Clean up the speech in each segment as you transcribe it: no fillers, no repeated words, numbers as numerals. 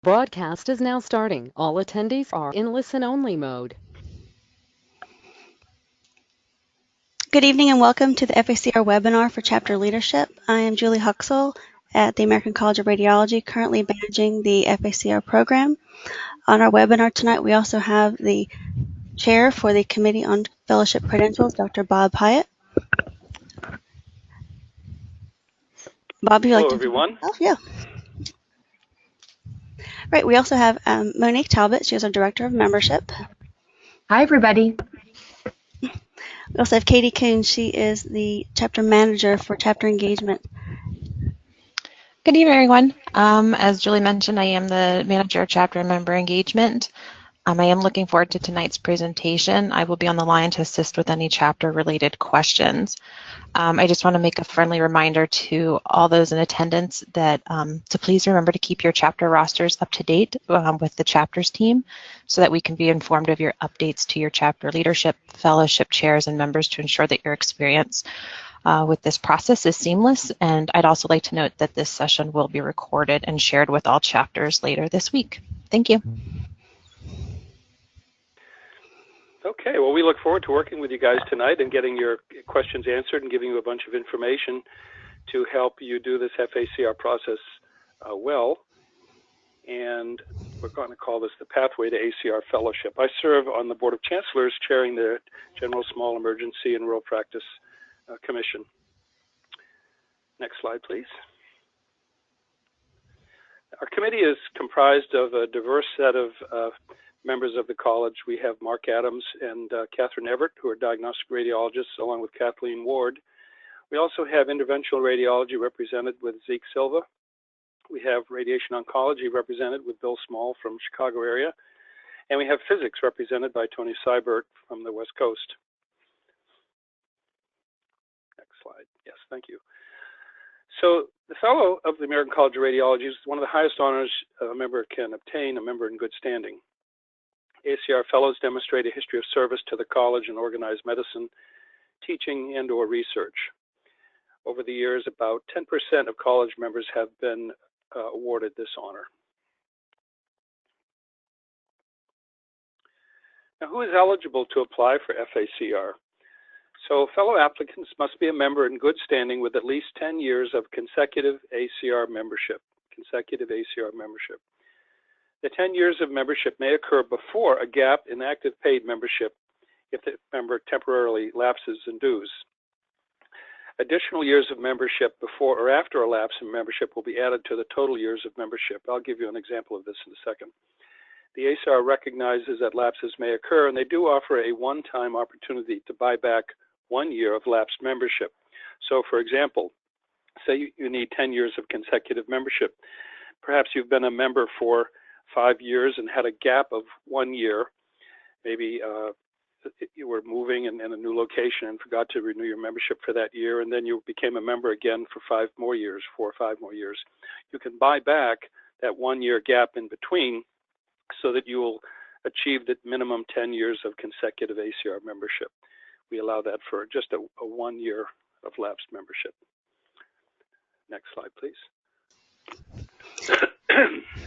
broadcast is now starting. All attendees are in listen-only mode. Good evening and welcome to the FACR webinar for Chapter Leadership. I am Julie Huxell at the American College of Radiology, currently managing the FACR program. On our webinar tonight, we also have the chair for the Committee on Fellowship Credentials, Dr. Bob Hyatt. Bob, would you like to introduce yourself? Yeah. Right, we also have Monique Talbot. She is our Director of Membership. Hi, everybody. We also have Katie Kuhn. She is the Chapter Manager for Chapter Engagement. Good evening, everyone. As Julie mentioned, I am the Manager of Chapter and Member Engagement. I am looking forward to tonight's presentation. I will be on the line to assist with any chapter-related questions. I just want to make a friendly reminder to all those in attendance that to please remember to keep your chapter rosters up to date with the chapters team so that we can be informed of your updates to your chapter leadership, fellowship chairs, and members to ensure that your experience with this process is seamless. And I'd also like to note that this session will be recorded and shared with all chapters later this week. Thank you. Okay, well, we look forward to working with you guys tonight and getting your questions answered and giving you a bunch of information to help you do this FACR process well. And we're going to call this the Pathway to ACR Fellowship. I serve on the Board of Chancellors, chairing the General Small Emergency and Rural Practice Commission. Next slide, please. Our committee is comprised of a diverse set of members of the college. We have Mark Adams and Catherine Everett, who are diagnostic radiologists, along with Kathleen Ward. We also have interventional radiology represented with Zeke Silva. We have radiation oncology represented with Bill Small from Chicago area. And we have physics represented by Tony Seibert from the West Coast. Next slide. Yes, thank you. So the Fellow of the American College of Radiology is one of the highest honors a member can obtain, a member in good standing. ACR Fellows demonstrate a history of service to the college in organized medicine, teaching, and/or research. Over the years, about 10% of college members have been awarded this honor. Now, who is eligible to apply for FACR? So fellow applicants must be a member in good standing with at least 10 years of consecutive ACR membership. The 10 years of membership may occur before a gap in active paid membership if the member temporarily lapses in dues. Additional years of membership before or after a lapse in membership will be added to the total years of membership. I'll give you an example of this in a second. The ACR recognizes that lapses may occur, and they do offer a one-time opportunity to buy back 1 year of lapsed membership. So, for example, say you need 10 years of consecutive membership. Perhaps you've been a member for 5 years and had a gap of 1 year. Maybe you were moving in a new location and forgot to renew your membership for that year, and then you became a member again for 4 or 5 more years. You can buy back that 1 year gap in between so that you will achieve the minimum 10 years of consecutive ACR membership. We allow that for just a 1 year of lapsed membership. Next slide, please.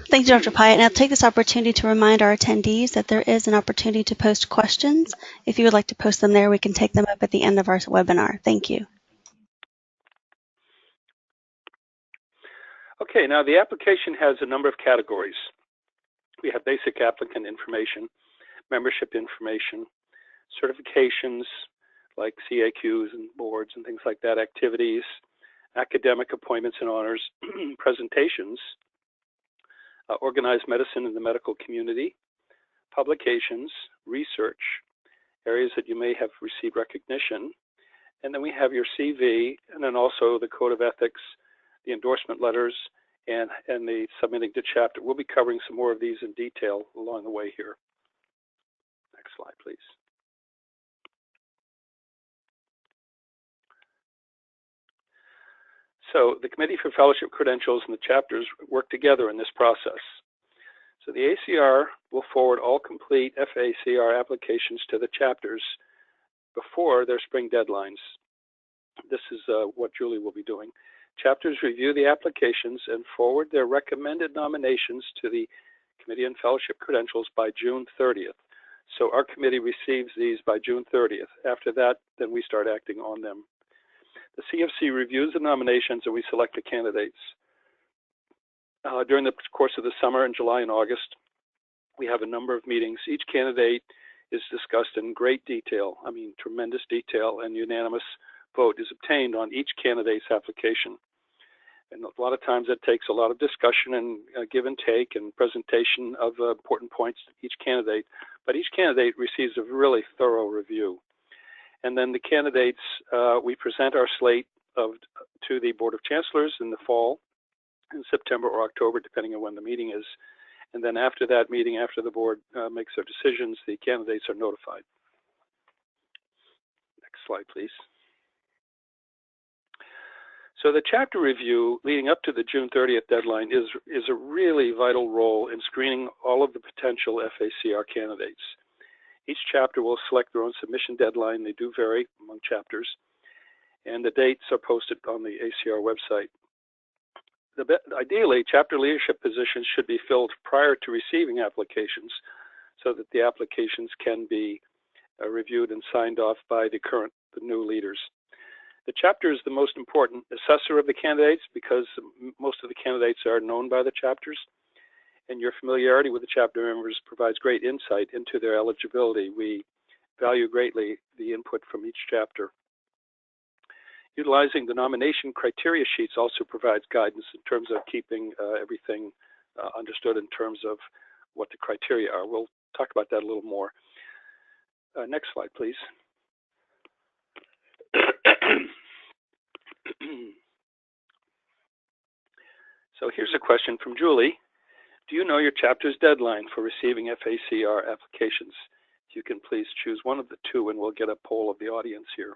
Thank you, Dr. Pyatt. Now, take this opportunity to remind our attendees that there is an opportunity to post questions. If you would like to post them there, we can take them up at the end of our webinar. Thank you. Okay, now the application has a number of categories. We have basic applicant information, membership information, certifications like CAQs and boards and things like that, activities, academic appointments and honors, presentations, organized medicine in the medical community, publications, research, areas that you may have received recognition, and then we have your CV, and then also the code of ethics, the endorsement letters, and the submitting to chapter. We'll be covering some more of these in detail along the way here. Next slide, please. So the Committee for Fellowship Credentials and the chapters work together in this process. So the ACR will forward all complete FACR applications to the chapters before their spring deadlines. This is what Julie will be doing. Chapters review the applications and forward their recommended nominations to the committee and fellowship credentials by June 30th. So our committee receives these by June 30th. After that, then we start acting on them. The CFC reviews the nominations and we select the candidates. During the course of the summer in July and August, we have a number of meetings. Each candidate is discussed in great detail, tremendous detail, and unanimous vote is obtained on each candidate's application. And a lot of times that takes a lot of discussion and give and take and presentation of important points to each candidate. But each candidate receives a really thorough review. And then the candidates, we present our slate to the Board of Chancellors in the fall, in September or October, depending on when the meeting is. And then after that meeting, after the board makes their decisions, the candidates are notified. Next slide, please. So the chapter review leading up to the June 30th deadline is a really vital role in screening all of the potential FACR candidates. Each chapter will select their own submission deadline. They do vary among chapters, and the dates are posted on the ACR website. Ideally, chapter leadership positions should be filled prior to receiving applications so that the applications can be reviewed and signed off by the new leaders. The chapter is the most important assessor of the candidates because most of the candidates are known by the chapters, and your familiarity with the chapter members provides great insight into their eligibility. We value greatly the input from each chapter. Utilizing the nomination criteria sheets also provides guidance in terms of keeping everything understood in terms of what the criteria are. We'll talk about that a little more. Next slide, please. So here's a question from Julie. Do you know your chapter's deadline for receiving FACR applications? If you can please choose one of the two and we'll get a poll of the audience here.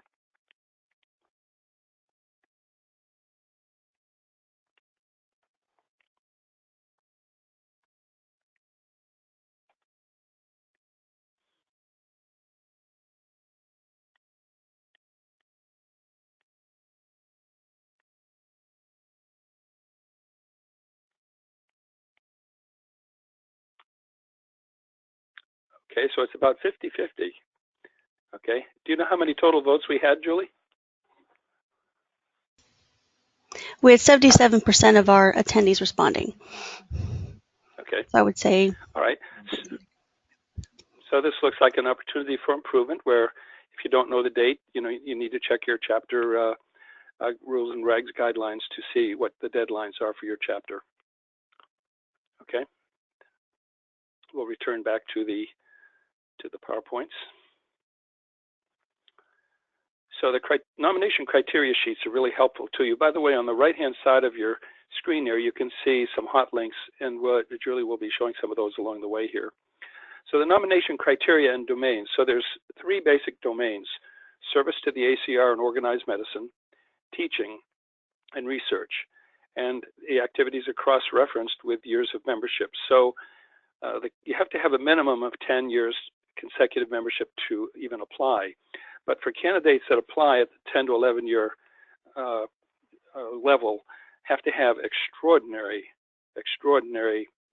Okay, so it's about 50-50. Okay, do you know how many total votes we had, Julie? We had 77% of our attendees responding. Okay. So I would say. All right. So this looks like an opportunity for improvement where if you don't know the date, you need to check your chapter rules and regs guidelines to see what the deadlines are for your chapter. Okay. We'll return back to the PowerPoints. So the nomination criteria sheets are really helpful to you. By the way, on the right-hand side of your screen there, you can see some hot links, and Julie will be showing some of those along the way here. So the nomination criteria and domains. So there's three basic domains: service to the ACR and organized medicine, teaching, and research. And the activities are cross-referenced with years of membership. So you have to have a minimum of 10 years consecutive membership to even apply. But for candidates that apply at the 10 to 11 year level, have to have extraordinary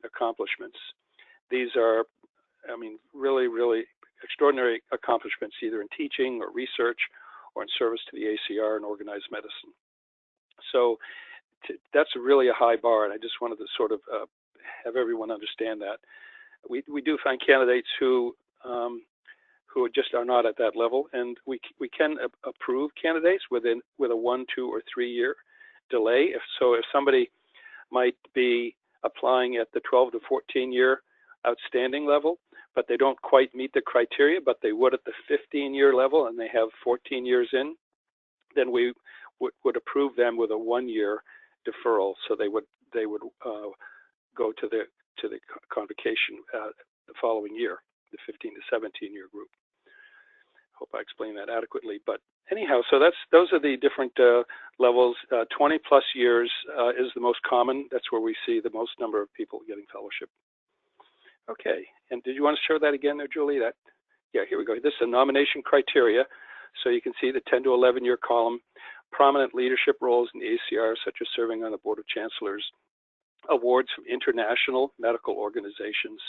accomplishments. These are, really, really extraordinary accomplishments, either in teaching or research or in service to the ACR and organized medicine. So that's really a high bar, and I just wanted to sort of have everyone understand that. We do find candidates who just are not at that level, and we can approve candidates with a 1, 2, or 3 year delay. If somebody might be applying at the 12 to 14 year outstanding level, but they don't quite meet the criteria, but they would at the 15 year level, and they have 14 years in, then we would approve them with a 1 year deferral, so they would go to the convocation the following year, the 15 to 17 year group. Hope I explained that adequately. But anyhow, so those are the different levels. 20 plus years is the most common. That's where we see the most number of people getting fellowship. Okay, and did you want to show that again there, Julie? Yeah, here we go. This is a nomination criteria. So you can see the 10 to 11 year column, prominent leadership roles in the ACR, such as serving on the Board of Chancellors, awards from international medical organizations.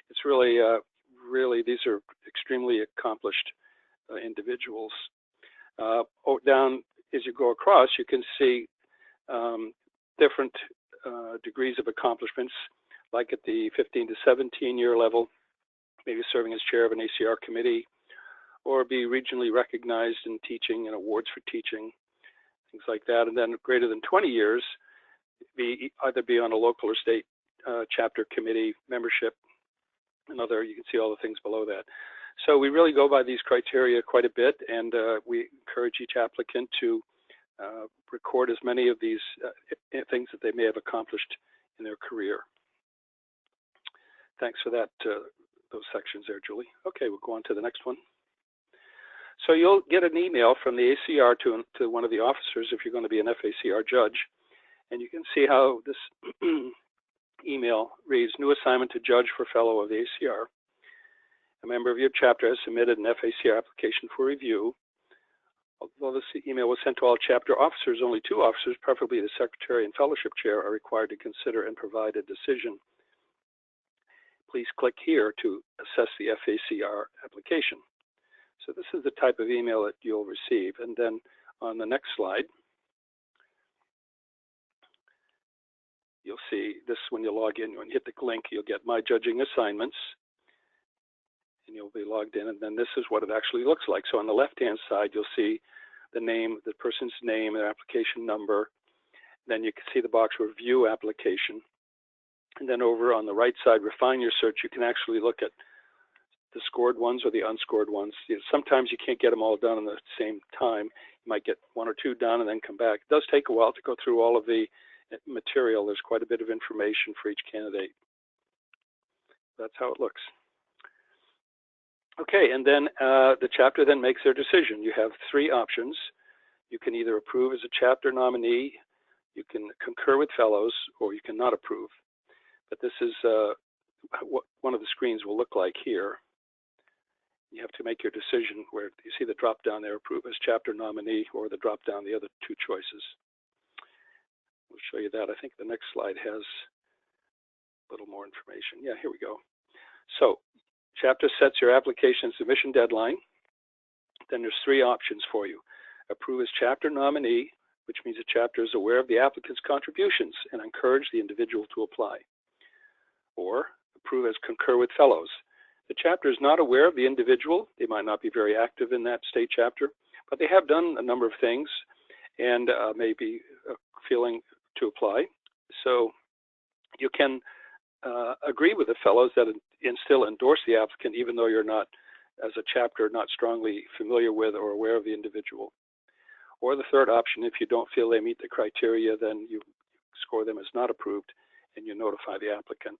It's really, these are extremely accomplished individuals. Down as you go across, you can see different degrees of accomplishments, like at the 15 to 17 year level, maybe serving as chair of an ACR committee, or be regionally recognized in teaching and awards for teaching, things like that. And then greater than 20 years, either be on a local or state chapter committee membership, and other, you can see all the things below that. So we really go by these criteria quite a bit, and we encourage each applicant to record as many of these things that they may have accomplished in their career. Thanks for that, those sections there, Julie. Okay, we'll go on to the next one. So you'll get an email from the ACR to one of the officers if you're going to be an FACR judge, and you can see how this email reads: new assignment to judge for fellow of the ACR. A member of your chapter has submitted an FACR application for review. Although this email was sent to all chapter officers, only 2 officers, preferably the secretary and fellowship chair, are required to consider and provide a decision. Please click here to assess the FACR application. So this is the type of email that you'll receive. And then on the next slide, you'll see this when you log in. When you hit the link, you'll get My Judging Assignments, and you'll be logged in. And then this is what it actually looks like. So on the left-hand side, you'll see the name, the person's name, their application number. Then you can see the box Review Application. And then over on the right side, Refine Your Search, you can actually look at the scored ones or the unscored ones. Sometimes you can't get them all done at the same time. You might get 1 or 2 done and then come back. It does take a while to go through all of the material. There's quite a bit of information for each candidate. That's how it looks. Okay, and then the chapter then makes their decision. You have 3 options. You can either approve as a chapter nominee, you can concur with fellows, or you can not approve. But this is what one of the screens will look like here. You have to make your decision where you see the drop down there, approve as chapter nominee, or the drop down, the other 2 choices. We'll show you that. I think the next slide has a little more information. Yeah, here we go. So chapter sets your application submission deadline. Then there's 3 options for you. Approve as chapter nominee, which means the chapter is aware of the applicant's contributions and encourage the individual to apply. Or approve as concur with fellows. The chapter is not aware of the individual. They might not be very active in that state chapter, but they have done a number of things and may be feeling to apply. So you can agree with the fellows that and still endorse the applicant, even though you're not, as a chapter, not strongly familiar with or aware of the individual. Or the third option, if you don't feel they meet the criteria, then you score them as not approved and you notify the applicant.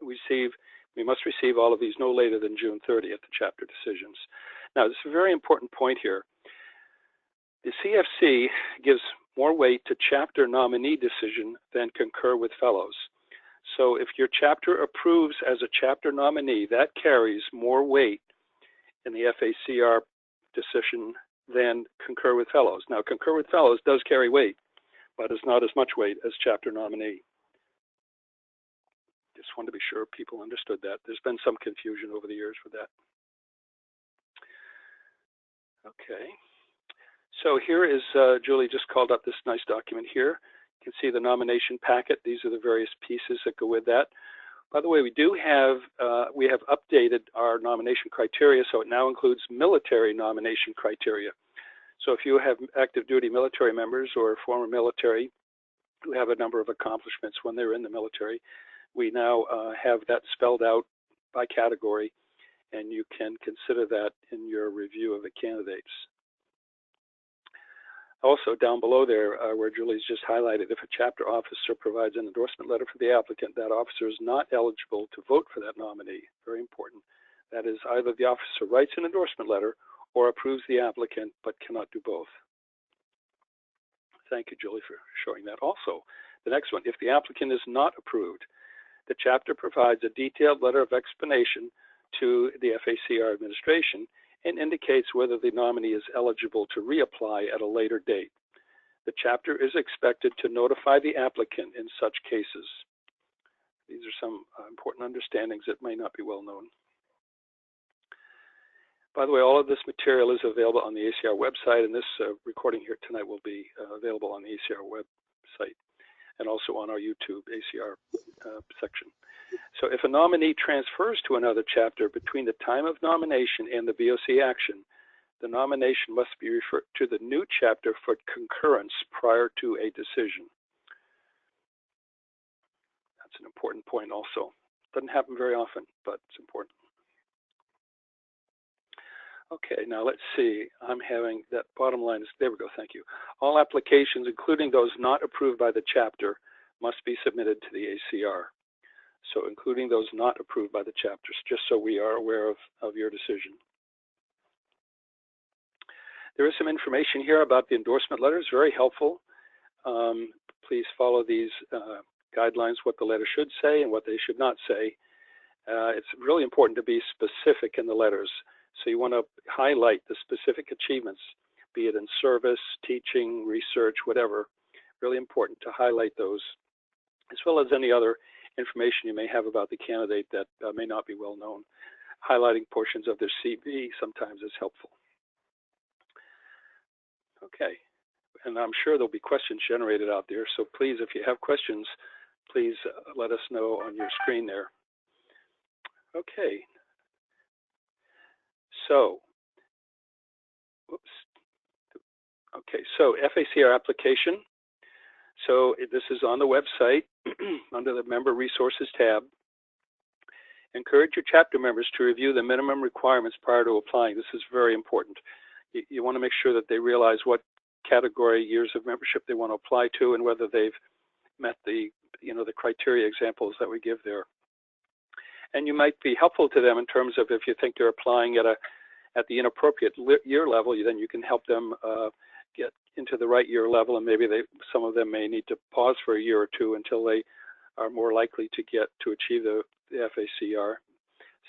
We must receive all of these no later than June 30th, the chapter decisions. Now, this is a very important point here. The CFC gives more weight to chapter nominee decision than concur with fellows. So if your chapter approves as a chapter nominee, that carries more weight in the FACR decision than concur with fellows. Now, concur with fellows does carry weight, but it's not as much weight as chapter nominee. Just wanted to be sure people understood that. There's been some confusion over the years with that. Okay. So here is, Julie just called up this nice document here. You can see the nomination packet. These are the various pieces that go with that. By the way, we have updated our nomination criteria, so it now includes military nomination criteria. So if you have active duty military members or former military who have a number of accomplishments when they're in the military, we now have that spelled out by category, and you can consider that in your review of the candidates. Also, down below there, where Julie's just highlighted, if a chapter officer provides an endorsement letter for the applicant, that officer is not eligible to vote for that nominee. Very important. That is, either the officer writes an endorsement letter or approves the applicant, but cannot do both. Thank you, Julie, for showing that. Also, the next one, if the applicant is not approved, the chapter provides a detailed letter of explanation to the FACR administration and indicates whether the nominee is eligible to reapply at a later date. The chapter is expected to notify the applicant in such cases. These are some important understandings that may not be well known. By the way, all of this material is available on the ACR website, and this recording here tonight will be available on the ACR website and also on our YouTube ACR section. So if a nominee transfers to another chapter between the time of nomination and the VOC action, the nomination must be referred to the new chapter for concurrence prior to a decision. That's an important point also. Doesn't happen very often, but it's important. Okay, now let's see. I'm having that bottom line is, there we go, thank you. All applications, including those not approved by the chapter, must be submitted to the ACR. So including those not approved by the chapters, just so we are aware of your decision. There is some information here about the endorsement letters, very helpful. Please follow these guidelines, what the letter should say and what they should not say. It's really important to be specific in the letters. So you want to highlight the specific achievements, be it in service, teaching, research, whatever. Really important to highlight those, as well as any other information you may have about the candidate that may not be well known. Highlighting portions of their CV sometimes is helpful. Okay, and I'm sure there'll be questions generated out there, so please, if you have questions, please let us know on your screen there. Okay, so, so FACR application. So this is on the website under the Member Resources tab. Encourage your chapter members to review the minimum requirements prior to applying. This is very important. You want to make sure that they realize what category years of membership they want to apply to and whether they've met the criteria examples that we give there. And you might be helpful to them in terms of if you think they're applying at the inappropriate year level, then you can help them get into the right year level, and maybe some of them may need to pause for a year or two until they are more likely to achieve the FACR.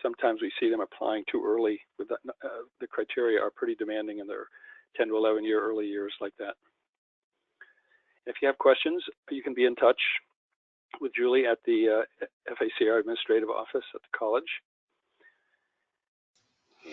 Sometimes we see them applying too early. With the criteria are pretty demanding in their 10 to 11 year early years like that. If you have questions, you can be in touch with Julie at the FACR Administrative Office at the college.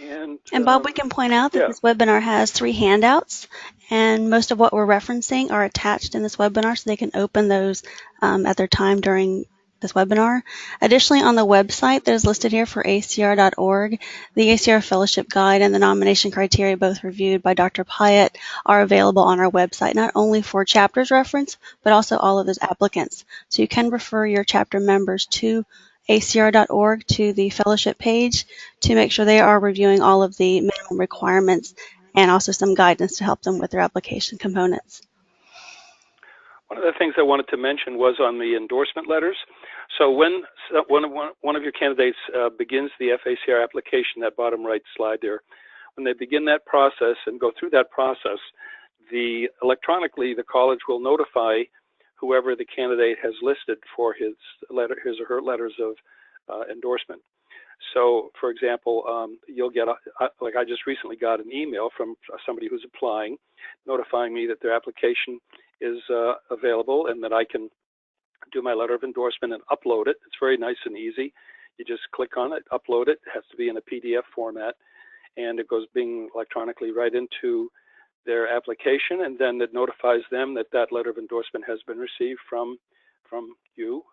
And Bob, we can point out that this webinar has 3 handouts, and most of what we're referencing are attached in this webinar, so they can open those at their time during this webinar. Additionally, on the website that is listed here for acr.org, the ACR Fellowship Guide and the nomination criteria, both reviewed by Dr. Pyatt, are available on our website, not only for chapters reference, but also all of those applicants. So you can refer your chapter members to acr.org, to the fellowship page, to make sure they are reviewing all of the minimum requirements and also some guidance to help them with their application components. One of the things I wanted to mention was on the endorsement letters. So when one of your candidates begins the FACR application, that bottom right slide there, when they begin that process and go through that process, electronically the college will notify whoever the candidate has listed for his or her letters of endorsement. So, for example, you'll get, like I just recently got an email from somebody who's applying, notifying me that their application is available and that I can do my letter of endorsement and upload it. It's very nice and easy. You just click on it, upload it. It has to be in a PDF format, and it goes being electronically right into their application, and then it notifies them that that letter of endorsement has been received from you,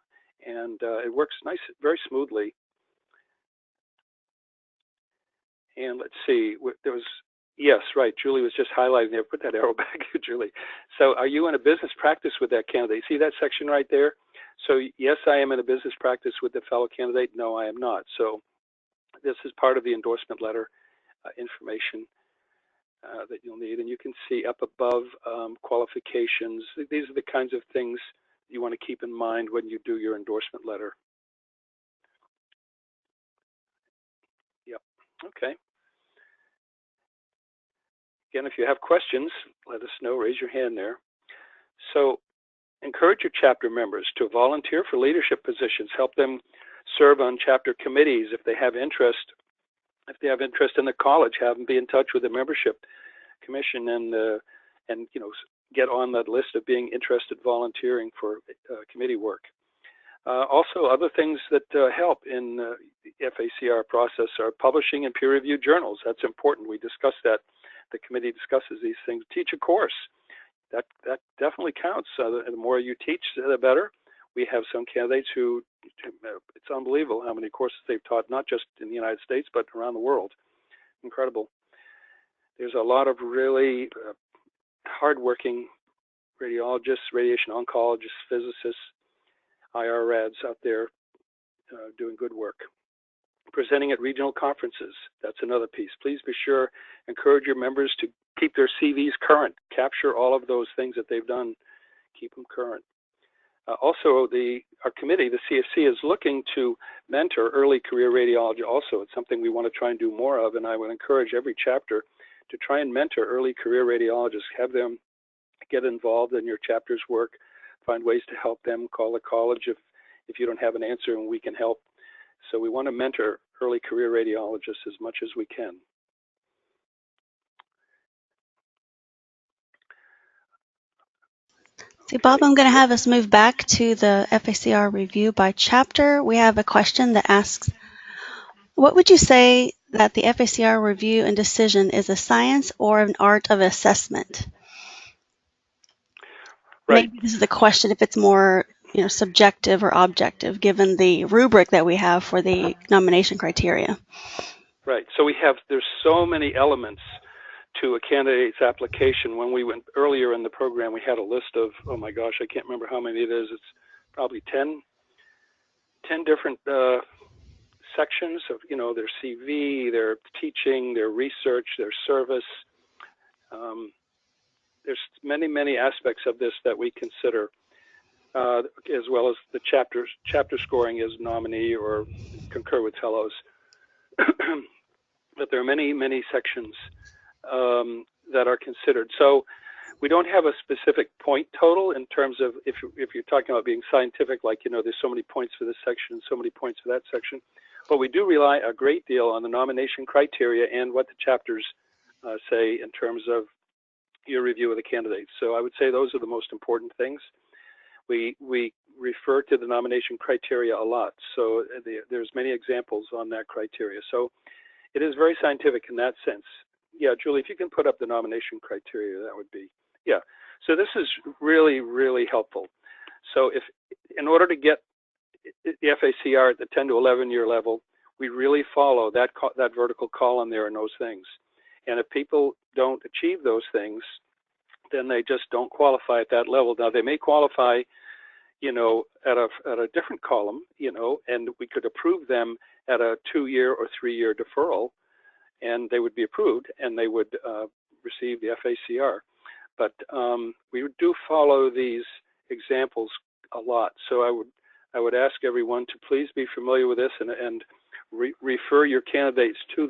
and it works nice, very smoothly. And let's see, there was, yes, right, Julie was just highlighting there. Put that arrow back, Julie. So are you in a business practice with that candidate? See that section right there? So yes, I am in a business practice with the fellow candidate. No, I am not. So this is part of the endorsement letter information that you'll need. And you can see up above qualifications. These are the kinds of things you want to keep in mind when you do your endorsement letter. Yep, okay. Again, if you have questions, let us know, raise your hand there. So encourage your chapter members to volunteer for leadership positions, help them serve on chapter committees if they have interest. If they have interest in the college, have them be in touch with the membership commission and get on that list of being interested volunteering for committee work. Also, other things that help in the FACR process are publishing in peer-reviewed journals. That's important. We discuss that. The committee discusses these things. Teach a course. That definitely counts. The more you teach, the better. We have some candidates who, it's unbelievable how many courses they've taught, not just in the United States, but around the world. Incredible. There's a lot of really hardworking radiologists, radiation oncologists, physicists, IRADs out there doing good work. Presenting at regional conferences, that's another piece. Please be sure, encourage your members to keep their CVs current. Capture all of those things that they've done, keep them current. Also, our committee, the CFC, is looking to mentor early career radiology also. It's something we want to try and do more of, and I would encourage every chapter to try and mentor early career radiologists, have them get involved in your chapter's work, find ways to help them, call the college if you don't have an answer and we can help. So we want to mentor early career radiologists as much as we can. See, Bob, I'm going to have us move back to the FACR review by chapter. We have a question that asks, what would you say that the FACR review and decision is a science or an art of assessment? Right. Maybe this is the question if it's more subjective or objective, given the rubric that we have for the nomination criteria. Right. So there's so many elements to a candidate's application. When we went earlier in the program, we had a list of, oh my gosh, I can't remember how many it is. It's probably 10 different sections of, their CV, their teaching, their research, their service. There's many, many aspects of this that we consider, as well as the chapter scoring as nominee or concur with fellows. But there are many, many sections that are considered. So we don't have a specific point total in terms of if you're talking about being scientific, like, there's so many points for this section, so many points for that section. But we do rely a great deal on the nomination criteria and what the chapters say in terms of your review of the candidates. So I would say those are the most important things. We refer to the nomination criteria a lot. So there's many examples on that criteria. So it is very scientific in that sense. Yeah, Julie, if you can put up the nomination criteria, that would be, yeah. So this is really, really helpful. So in order to get the FACR at the 10 to 11 year level, we really follow that vertical column there and those things. And if people don't achieve those things, then they just don't qualify at that level. Now they may qualify, at a different column, and we could approve them at a 2-year or 3-year deferral, and they would be approved and they would receive the FACR. But we do follow these examples a lot. So I would ask everyone to please be familiar with this and refer your candidates to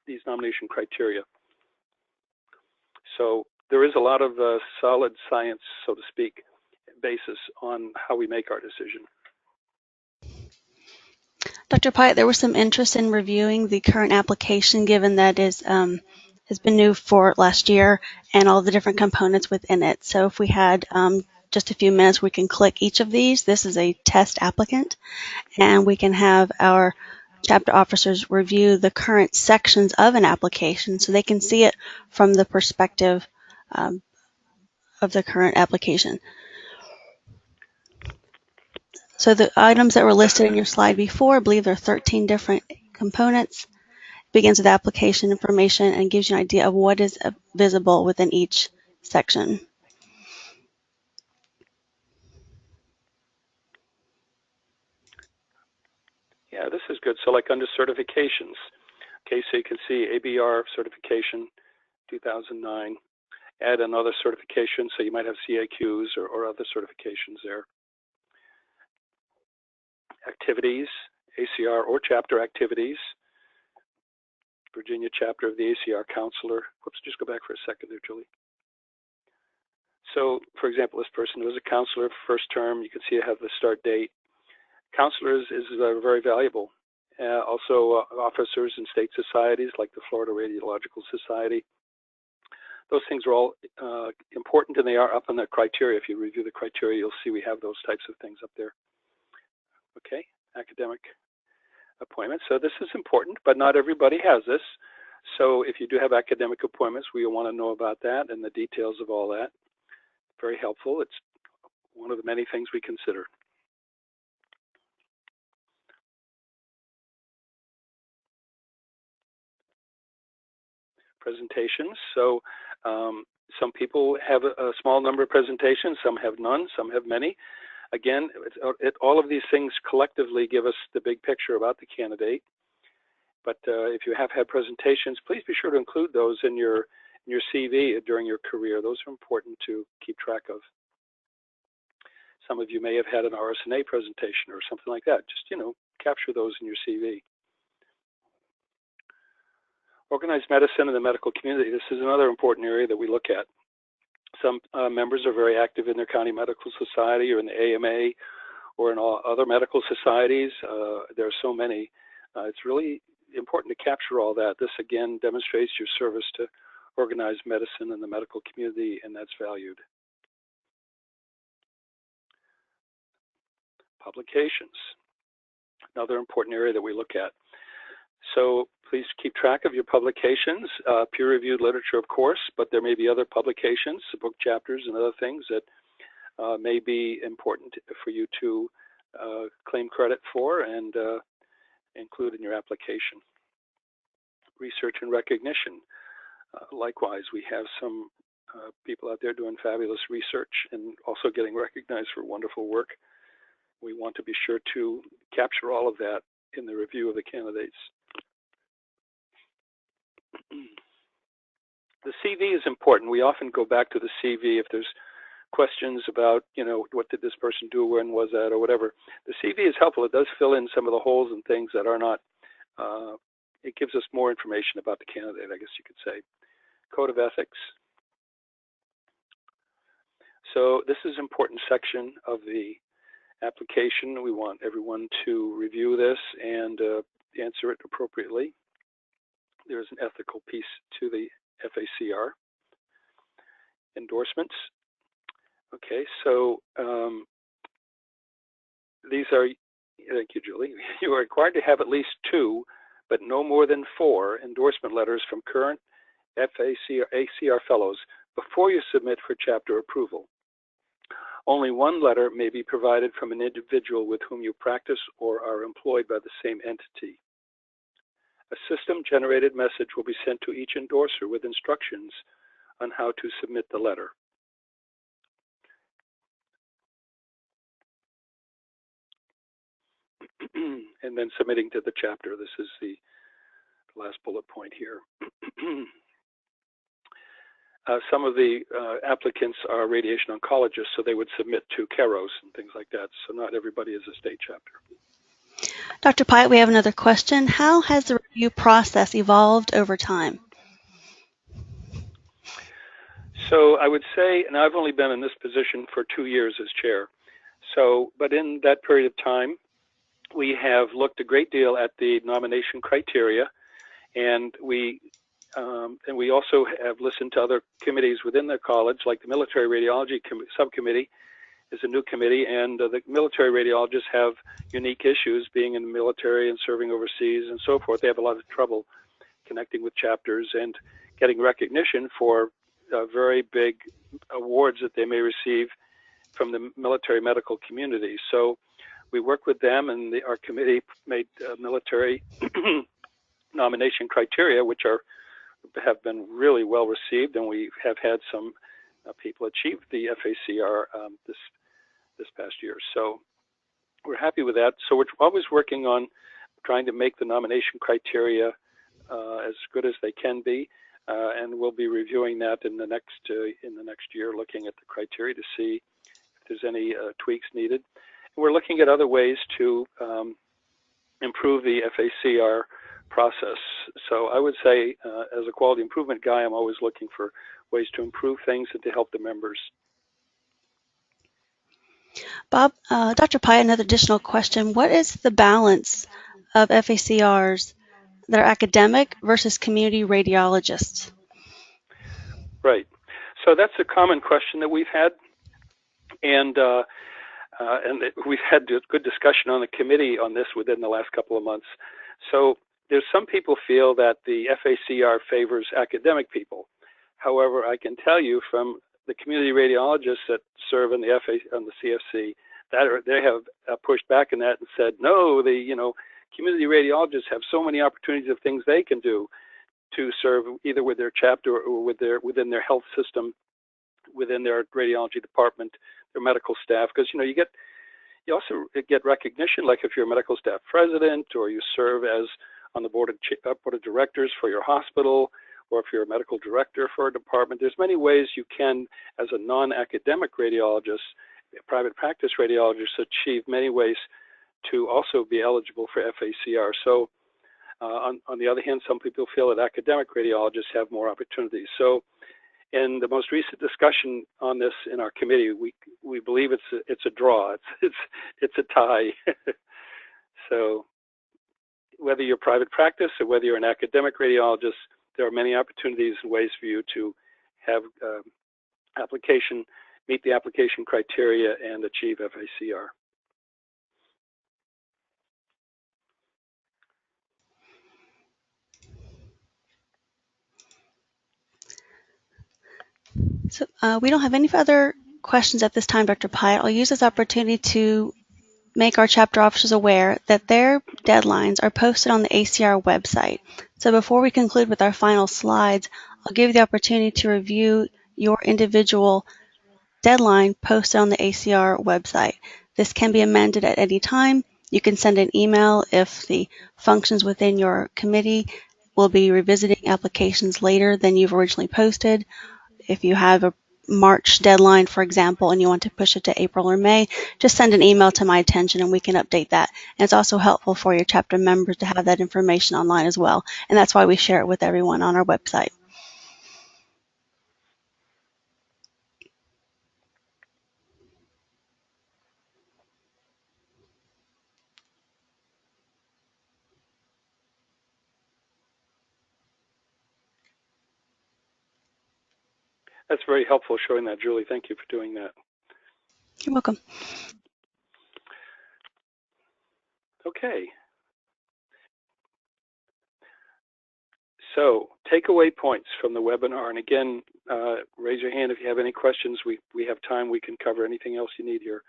these nomination criteria. So there is a lot of solid science, so to speak, basis on how we make our decision. Dr. Pyatt, there was some interest in reviewing the current application, given that has been new for last year and all the different components within it. So if we had just a few minutes, we can click each of these. This is a test applicant, and we can have our chapter officers review the current sections of an application so they can see it from the perspective of the current application. So the items that were listed in your slide before, I believe there are 13 different components. It begins with application information and gives you an idea of what is visible within each section. Yeah, this is good. So like under certifications, okay, so you can see ABR certification 2009. Add another certification, so you might have CAQs or other certifications there. Activities, ACR or chapter activities. Virginia chapter of the ACR counselor. Whoops, just go back for a second there, Julie. So, for example, this person was a counselor first term. You can see I have the start date. Counselors is very valuable. Also, officers in state societies like the Florida Radiological Society. those things are all important, and they are up on the criteria. If you review the criteria, you'll see we have those types of things up there. Okay, academic appointments. So this is important, but not everybody has this. So if you do have academic appointments, we want to know about that and the details of all that. Very helpful. It's one of the many things we consider. Presentations. So some people have a small number of presentations, some have none, some have many. Again, all of these things collectively give us the big picture about the candidate. But if you have had presentations, please be sure to include those in your CV during your career. Those are important to keep track of. Some of you may have had an RSNA presentation or something like that. Just, capture those in your CV. Organized medicine in the medical community. This is another important area that we look at. Some members are very active in their county medical society or in the AMA or in all other medical societies. There are so many. It's really important to capture all that. This, again, demonstrates your service to organized medicine in the medical community, and that's valued. Publications, another important area that we look at. So please keep track of your publications, peer-reviewed literature, of course, but there may be other publications, book chapters and other things that may be important for you to claim credit for and include in your application. Research and recognition. Likewise, we have some people out there doing fabulous research and also getting recognized for wonderful work. We want to be sure to capture all of that in the review of the candidates. The CV is important. We often go back to the CV if there's questions about, what did this person do, when was that, or whatever. The CV is helpful. It does fill in some of the holes and things that are not, it gives us more information about the candidate, I guess you could say. Code of ethics. So this is an important section of the application. We want everyone to review this and answer it appropriately. There's an ethical piece to the FACR. Endorsements. Okay, so these are, thank you, Julie. You are required to have at least 2, but no more than 4 endorsement letters from current ACR fellows before you submit for chapter approval. Only 1 letter may be provided from an individual with whom you practice or are employed by the same entity. A system-generated message will be sent to each endorser with instructions on how to submit the letter. And then submitting to the chapter. This is the last bullet point here. Some of the applicants are radiation oncologists, so they would submit to KEROS and things like that. So not everybody is a state chapter. Dr. Pyatt, we have another question. How has the review process evolved over time? So I would say, and I've only been in this position for 2 years as chair. So, but in that period of time, we have looked a great deal at the nomination criteria, and we also have listened to other committees within the college, like the military radiology subcommittee is a new committee, and the military radiologists have unique issues being in the military and serving overseas and so forth. They have a lot of trouble connecting with chapters and getting recognition for very big awards that they may receive from the military medical community. So we work with them, and our committee made military nomination criteria, which have been really well received, and we have had some people achieve the FACR this past year. So we're happy with that. So we're always working on trying to make the nomination criteria as good as they can be, and we'll be reviewing that in the next year, looking at the criteria to see if there's any tweaks needed. And we're looking at other ways to improve the FACR process. So I would say, as a quality improvement guy, I'm always looking for ways to improve things and to help the members. Bob, Dr. Pyatt, another additional question. What is the balance of FACRs that are academic versus community radiologists? Right. So that's a common question that we've had, and we've had good discussion on the committee on this within the last couple of months. So there's some people feel that the FACR favors academic people. However, I can tell you from the community radiologists that serve in the CFC that they have pushed back on that and said, no, the community radiologists have so many opportunities of things they can do to serve either with their chapter or within their health system, within their radiology department, their medical staff, because you also get recognition, like if you're a medical staff president or you serve as on the board of directors for your hospital, or if you're a medical director for a department. There's many ways you can, as a non-academic radiologist, a private practice radiologist, achieve many ways to also be eligible for FACR. So on the other hand, some people feel that academic radiologists have more opportunities. So in the most recent discussion on this in our committee, we believe it's a draw. It's a tie. So whether you're private practice or whether you're an academic radiologist, there are many opportunities and ways for you to have meet the application criteria and achieve FACR. So we don't have any further questions at this time, Dr. Pyatt. I'll use this opportunity to make our chapter officers aware that their deadlines are posted on the ACR website. So before we conclude with our final slides, I'll give you the opportunity to review your individual deadline posted on the ACR website. This can be amended at any time. You can send an email if the functions within your committee will be revisiting applications later than you've originally posted. If you have a March deadline, for example, and you want to push it to April or May, just send an email to my attention and we can update that. And it's also helpful for your chapter members to have that information online as well. And that's why we share it with everyone on our website. That's very helpful showing that, Julie. Thank you for doing that. You're welcome. Okay. So takeaway points from the webinar. And again, raise your hand if you have any questions. We have time. We can cover anything else you need here.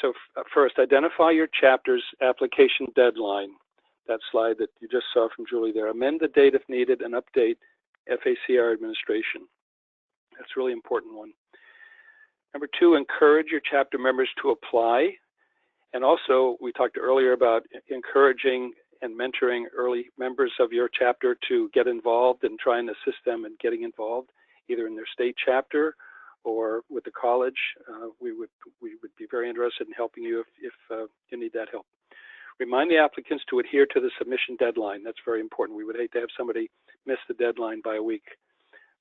So first, identify your chapter's application deadline. That slide that you just saw from Julie there. Amend the date if needed and update FACR administration. That's a really important one. Number two, encourage your chapter members to apply. And also, we talked earlier about encouraging and mentoring early members of your chapter to get involved and try and assist them in getting involved, either in their state chapter or with the college. We would be very interested in helping you if you need that help. Remind the applicants to adhere to the submission deadline. That's very important. We would hate to have somebody miss the deadline by a week.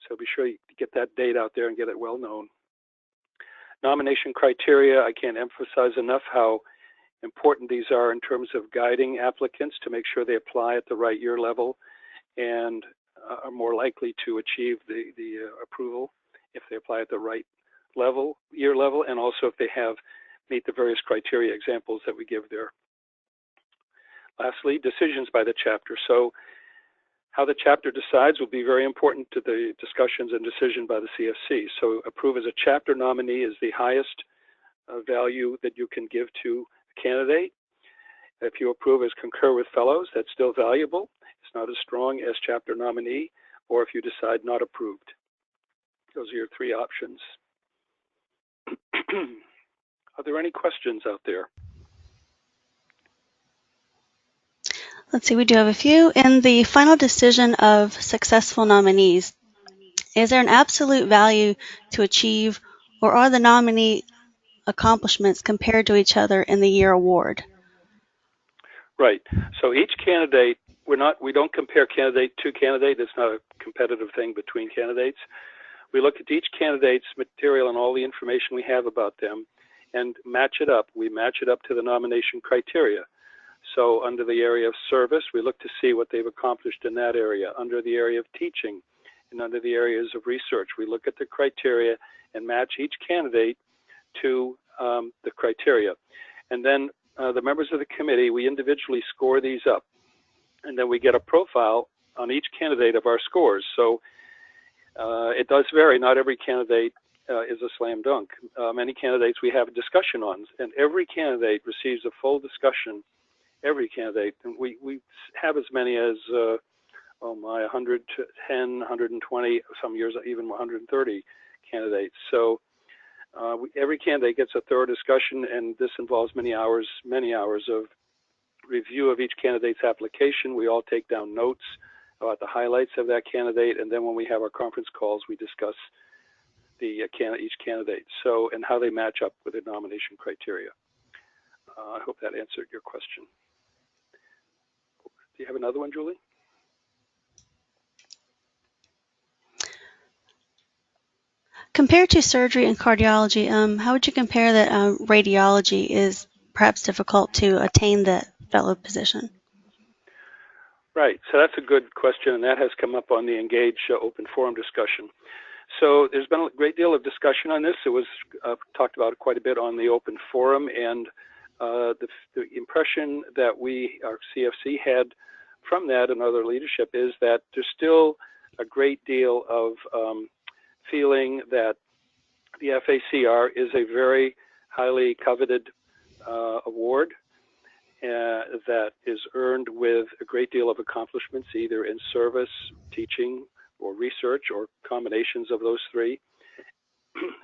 So be sure you get that date out there and get it well known. Nomination criteria, I can't emphasize enough how important these are in terms of guiding applicants to make sure they apply at the right year level and are more likely to achieve the approval if they apply at the right year level, and also if they meet the various criteria examples that we give there. Lastly, decisions by the chapter. So how the chapter decides will be very important to the discussions and decision by the CFC. So approve as a chapter nominee is the highest value that you can give to a candidate. If you approve as concur with fellows, that's still valuable. It's not as strong as chapter nominee, or if you decide not approved. Those are your three options. Are there any questions out there? Let's see, we do have a few. In the final decision of successful nominees, is there an absolute value to achieve, or are the nominee accomplishments compared to each other in the year award? Right. So each candidate, we don't compare candidate to candidate. It's not a competitive thing between candidates. We look at each candidate's material and all the information we have about them and match it up. We match it up to the nomination criteria. So under the area of service, we look to see what they've accomplished in that area. Under the area of teaching, and under the areas of research. We look at the criteria and match each candidate to the criteria. And then the members of the committee, we individually score these up. And then we get a profile on each candidate of our scores. So it does vary. Not every candidate is a slam dunk. Many candidates we have a discussion on, and every candidate receives a full discussion. Every candidate, and we have as many as 110, 120, some years even 130 candidates. So every candidate gets a thorough discussion, and this involves many hours of review of each candidate's application. We all take down notes about the highlights of that candidate, and then when we have our conference calls, we discuss each candidate, so, and how they match up with the nomination criteria. I hope that answered your question. Do you have another one, Julie? Compared to surgery and cardiology, how would you compare that radiology is perhaps difficult to attain the fellow position? Right, so that's a good question, and that has come up on the Engage open forum discussion. So there's been a great deal of discussion on this. It was talked about quite a bit on the open forum, and the impression that our CFC had from that and other leadership is that there's still a great deal of feeling that the FACR is a very highly coveted award that is earned with a great deal of accomplishments, either in service, teaching, or research, or combinations of those three,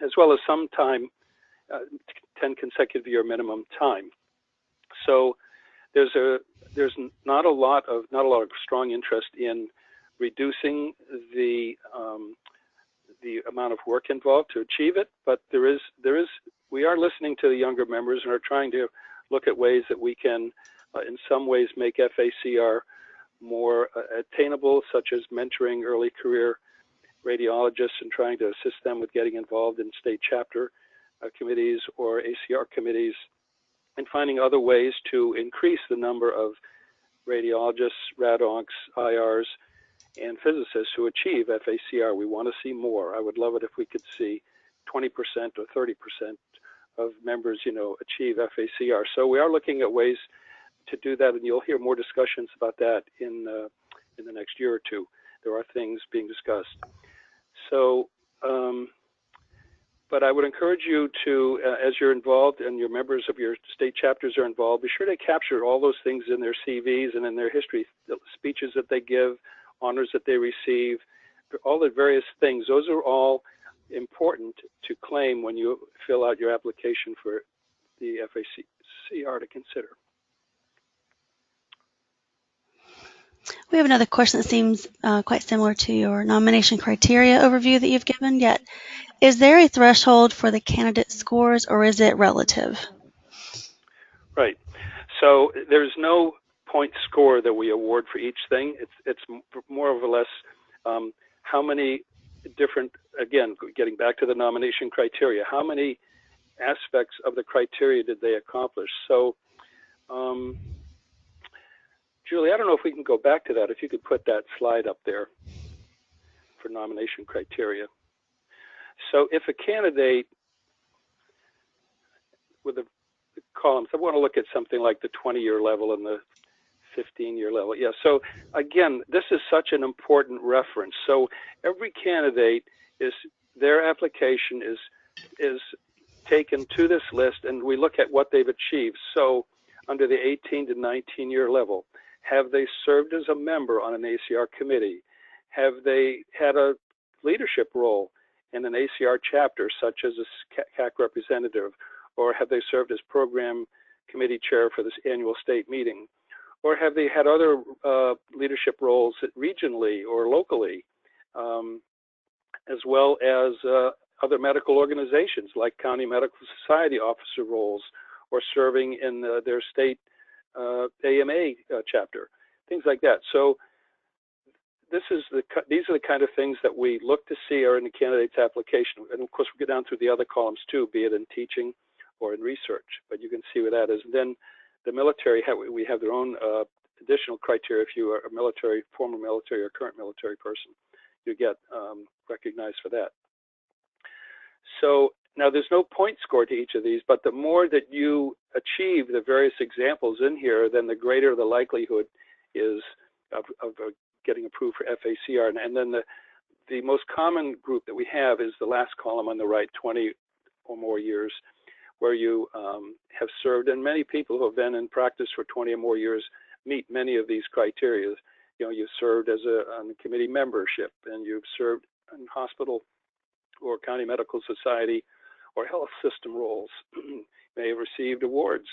as well as some time, 10 consecutive year minimum time. So there's not a lot of strong interest in reducing the amount of work involved to achieve it, but we are listening to the younger members and are trying to look at ways that we can, in some ways, make FACR more attainable, such as mentoring early career radiologists and trying to assist them with getting involved in state chapter committees or ACR committees, and finding other ways to increase the number of radiologists, radoncs, IRs, and physicists who achieve FACR. We want to see more. I would love it if we could see 20% or 30% of members, achieve FACR. So we are looking at ways to do that, and you'll hear more discussions about that in the next year or two. There are things being discussed. So, but I would encourage you to, as you're involved and your members of your state chapters are involved, be sure to capture all those things in their CVs and in their history, the speeches that they give, honors that they receive, all the various things. Those are all important to claim when you fill out your application for the FACR to consider. We have another question that seems quite similar to your nomination criteria overview that you've given, yet is there a threshold for the candidate scores, or is it relative? Right. So there's no point score that we award for each thing. It's more or less how many different, again, getting back to the nomination criteria, how many aspects of the criteria did they accomplish? So, Julie, I don't know if we can go back to that, if you could put that slide up there for nomination criteria. So if a candidate with the columns, I want to look at something like the 20-year level and the 15-year level. Yeah, so again, this is such an important reference. So every candidate their application is taken to this list, and we look at what they've achieved. So under the 18 to 19-year level, have they served as a member on an ACR committee? Have they had a leadership role in an ACR chapter, such as a CAC representative? Or have they served as program committee chair for this annual state meeting? Or have they had other leadership roles regionally or locally, as well as other medical organizations like County Medical Society officer roles, or serving in their state AMA chapter, things like that. So these are the kind of things that we look to see are in the candidate's application. And of course, we get down through the other columns too, be it in teaching or in research, but you can see what that is. And then the military, we have their own additional criteria if you are a former military or current military person. you get recognized for that. So now there's no point score to each of these, but the more that you achieve the various examples in here, then the greater the likelihood is of getting approved for FACR. And then the most common group that we have is the last column on the right, 20 or more years, where you have served, and many people who have been in practice for 20 or more years meet many of these criteria. You know, you've served as on a committee membership, and you've served in hospital or county medical society or health system roles. You may have received awards.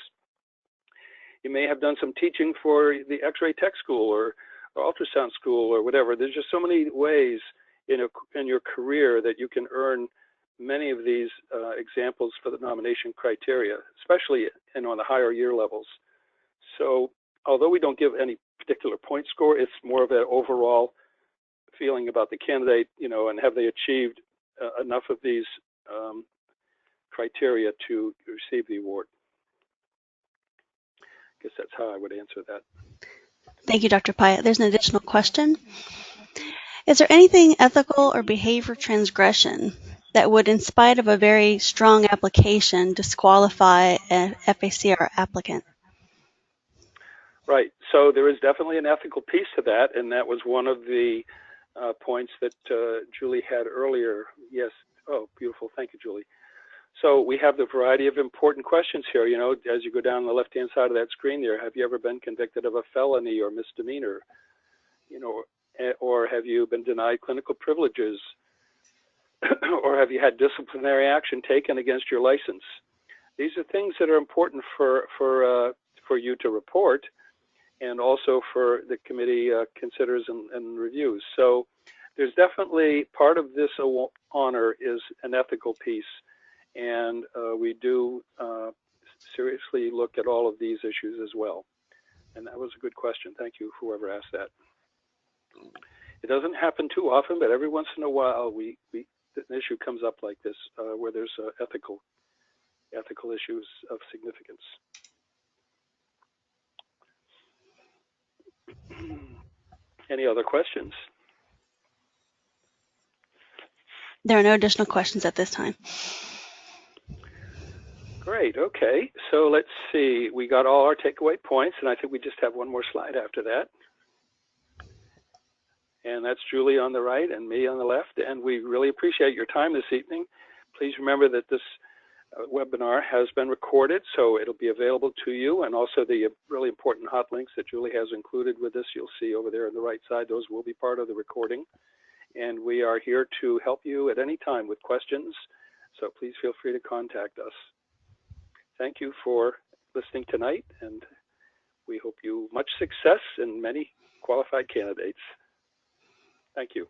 You may have done some teaching for the X-ray tech school or ultrasound school or whatever. There's just so many ways in your career that you can earn many of these examples for the nomination criteria, especially on the higher year levels. So although we don't give any particular point score, it's more of an overall feeling about the candidate, you know, and have they achieved enough of these criteria to receive the award. I guess that's how I would answer that. Thank you, Dr. Pyatt. There's an additional question. Is there anything ethical or behavior transgression that would, in spite of a very strong application, disqualify an FACR applicant? Right. So there is definitely an ethical piece to that, and that was one of the points that Julie had earlier. Yes. Oh, beautiful. Thank you, Julie. So we have the variety of important questions here. You know, as you go down the left-hand side of that screen there, have you ever been convicted of a felony or misdemeanor? You know, or have you been denied clinical privileges? Or have you had disciplinary action taken against your license? These are things that are important for you to report, and also for the committee considers and reviews. So there's definitely part of this honor is an ethical piece, and we do seriously look at all of these issues as well. And that was a good question. Thank you, whoever asked that. It doesn't happen too often, but every once in a while an issue comes up like this where there's ethical issues of significance. Any other questions? There are no additional questions at this time. Great. Okay. So let's see. We got all our takeaway points, and I think we just have one more slide after that. And that's Julie on the right and me on the left. And we really appreciate your time this evening. Please remember that this webinar has been recorded, so it'll be available to you. And also the really important hot links that Julie has included with this, you'll see over there on the right side. Those will be part of the recording. And we are here to help you at any time with questions. So please feel free to contact us. Thank you for listening tonight, and we hope you much success and many qualified candidates. Thank you.